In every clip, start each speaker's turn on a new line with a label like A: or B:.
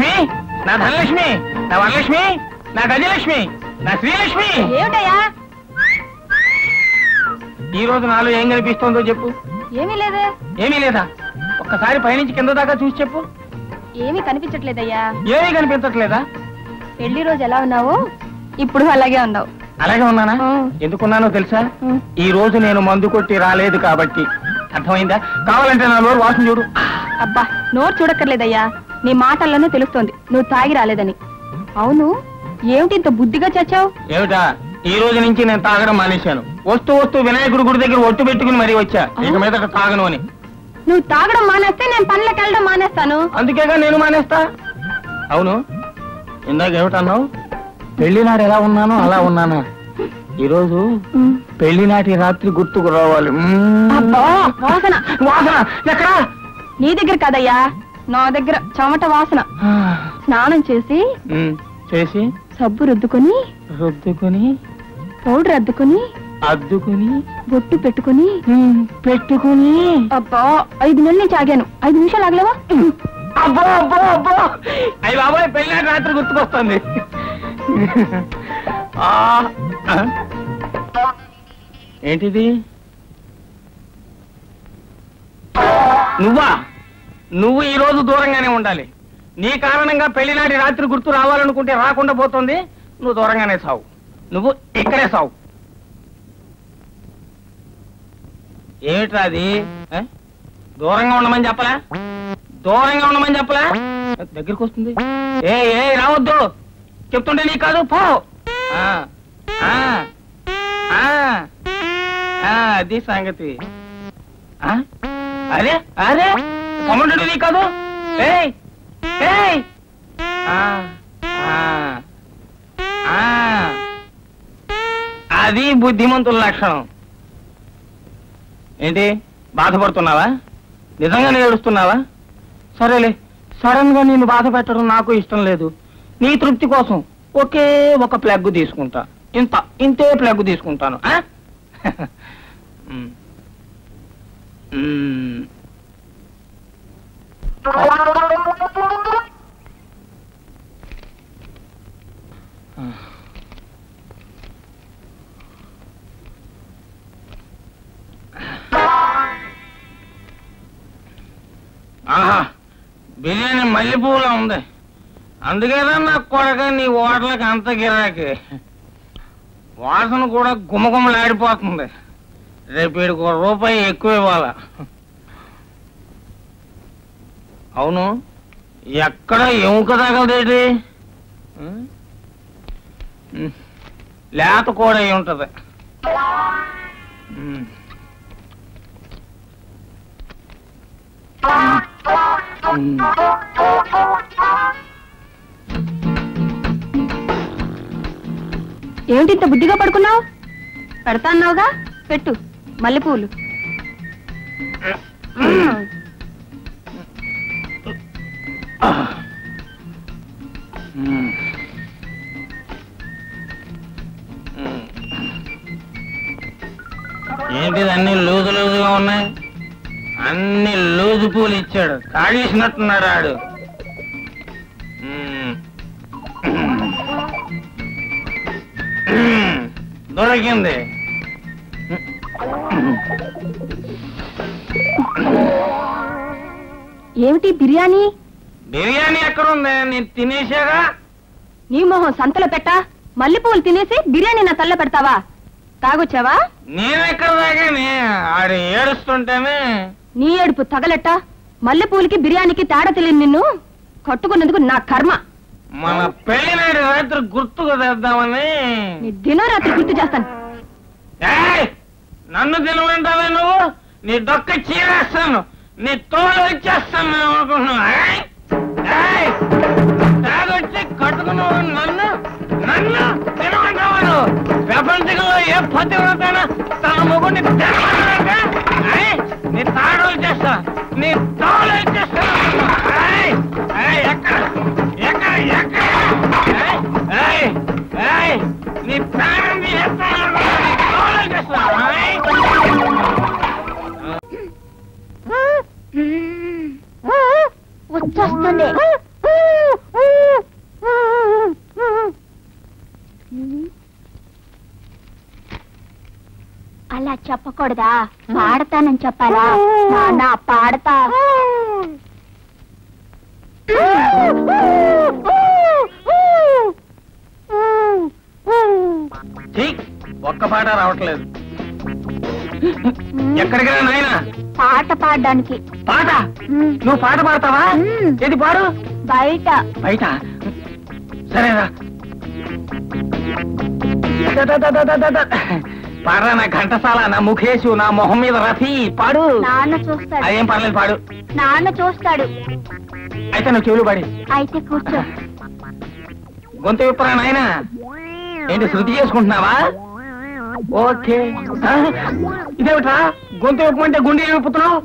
A: లక్ష్మి, నా ధనలక్ష్మి, నా వరలక్ష్మి, నా గజలక్ష్మి, నా శ్రీలక్ష్మి.
B: ఏమిటయ్యా
A: ఈ రోజు నాలో ఏం కనిపిస్తోందో చెప్పు.
B: ఏమీ లేదే.
A: ఏమీ లేదా? ఒక్కసారి పైనుంచి కింద దాకా చూసి చెప్పు.
B: ఏమీ కనిపించట్లేదయ్యా.
A: ఏమీ కనిపించట్లేదా?
B: పెళ్లి రోజు ఎలా ఉన్నావు? ఇప్పుడు అలాగే ఉన్నావు.
A: అలాగే ఉన్నానా? ఎందుకున్నానో తెలుసా? ఈ రోజు నేను మందు కొట్టి రాలేదు కాబట్టి. అర్థమైందా? కావాలంటే నా నోరు వాసన చూడు.
B: అబ్బా, నోరు చూడక్కర్లేదయ్యా, నీ మాటల్లోనే తెలుస్తోంది నువ్వు తాగి రాలేదని. అవును, ఏమిటి ఇంత బుద్ధిగా చచ్చావు?
A: ఏమిటా? ఈ రోజు నుంచి నేను తాగడం మానేశాను. వస్తూ వినాయకుడి గుడి దగ్గర ఒట్టు పెట్టుకుని మరీ వచ్చా, ఇక మీద తాగను అని.
B: నువ్వు తాగడం మానేస్తే నేను పనులకు వెళ్ళడం మానేస్తాను.
A: అందుకేగా నేను మానేస్తా. అవును, ఇందాక ఏమిటన్నావు? పెళ్లినాడు ఎలా ఉన్నానో అలా ఉన్నానా? ఈరోజు పెళ్లినాటి రాత్రి గుర్తుకు రావాలి.
B: వాసన
A: వాసన ఎక్కడా?
B: నీ దగ్గర కదయ్యా, నా దగ్గర చెమట వాసన. స్నానం చేసి సబ్బు రుద్దుకొని పౌడర్ అద్దుకొని బొట్టు పెట్టుకుని అబ్బా 5 నెలల నుంచి ఆగాను. 5 నిమిషాలు ఆగలేవా?
A: అబ్బో అబ్బో అబ్బో, అయ్యి బాబాయ్, పెళ్లినాటి రాత్రి గుర్తుకొస్తుంది. ఏంటిది? నువ్వు ఈ రోజు దూరంగానే ఉండాలి. నీ కారణంగా పెళ్లినాటి రాత్రి గుర్తు రావాలనుకుంటే రాకుండా పోతుంది. నువ్వు దూరంగానే సావు. నువ్వు ఇక్కడే సావు. ఏమిట్రా అది? దూరంగా ఉండమని చెప్పలా? దగ్గరికి వస్తుంది. ఏ రావద్దు చెప్తుంటే నీకు కాదు, పో. అది సంగతి. అరే కమంటే నీకు కాదు. అది బుద్ధిమంతుల లక్షణం. ఏంటి, బాధపడుతున్నావా? నిజంగానే ఏడుస్తున్నావా? సరేలే, సడన్ గా నేను బాధ పెట్టడం నాకు ఇష్టం లేదు. నీ తృప్తి కోసం ఒకే ఒక ప్లగ్ తీసుకుంటా. ఇంతే ప్లగ్ తీసుకుంటాను. ఆహా, బిర్యానీ మల్లెపూలా ఉంది. అందుకేనా నాకు కొడక నీ ఓటలకి అంత గిరాకి. వాసన కూడా గుమగుమలాడిపోతుంది. రేపు వీడికి ₹1 ఎక్కువ ఇవ్వాలా? అవును, ఎక్కడ ఎముక తగలదేటి? లేత కూడా అయి ఉంటది.
B: ఏమిటి ఇంత బుద్ధిగా పడుకున్నావు? పెడతా అన్నావుగా, పెట్టు మల్లెపూలు.
A: ఏంటిది అన్ని లూజుగా ఉన్నాయి? అన్ని లూజు పూలు ఇచ్చాడు, కాడేసినట్టున్నాడు ఆడు. దొరికింది.
B: ఏమిటి బిర్యానీ?
A: బిర్యానీ ఎక్కడుంది? నేను తినేసాగా.
B: నీ మొహం సంతలో పెట్టా. మల్లెపూలు తినేసి బిర్యానీ నా తల్ల పెడతావా? తాగొచ్చావా?
A: నేనెక్కడ తాగానే, ఆడు ఏడుస్తుంటేనే.
B: నీ ఏడుపు తగలెట్ట. మల్లెపూలకి బిర్యానీకి తేడా తెలియదు. నిన్ను కట్టుకున్నందుకు నా కర్మ.
A: మన పెళ్లినాడు రాత్రి గుర్తుకు తెద్దామని.
B: నీ దినరాత్రి గుర్తు చేస్తాను.
A: నన్ను తినమంటావా నువ్వు? నీ డొక్క చీరేస్తాను, నీ తోలు వచ్చేస్తాను అనుకుంటున్నా. తాగొచ్చి కట్టుకున్నావు నన్ను తినమంటావా నువ్వు? ప్రపంచంలో ఏ పతివ్రతైనా తన మొగుడిని తినమంటావా? నీ తాడోలు చేస్తా, నీ తోలు వచ్చేస్తా. నీ ప్రాణం
B: వచ్చేస్తుంది. చెప్పకూడదా? పాడతానని చెప్పాలా? నాన్న పాడతా.
A: ఒక్క పాట రావట్లేదు. ఎక్కడికి రా నాయనా?
B: పాట పాడడానికి.
A: పాట? నువ్వు పాట పాడతావా? ఏది పాడు?
B: బయట.
A: బయట? సరేరా పాడరా. నా ఘంటసాల, నా ముఖేషు, నా మొహం మీద రఫీ పాడు.
B: నాన్న చూస్తాడు.
A: అదేం పర్లేదు పాడు.
B: నాన్న చూస్తాడు.
A: అయితే నువ్వు చెవులు పాడి.
B: అయితే కూర్చో.
A: గొంతు విప్పరా నాయనా. ఏంటి శృతి చేసుకుంటున్నావా? ఓకే. ఇదేమిట్రా గొంతు విప్పమంటే గుండె విప్పుతున్నావు?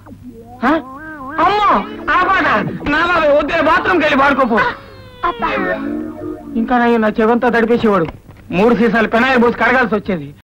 A: అమ్మో ఆ పాట నా బాబు వద్దే, బాత్రూమ్కి వెళ్ళి పాడుకోపు. ఇంకా నా చెవంతా తడిపేసేవాడు. 3 సీసాలు పెనాయిల్ పోసి కడగాల్సి వచ్చేది.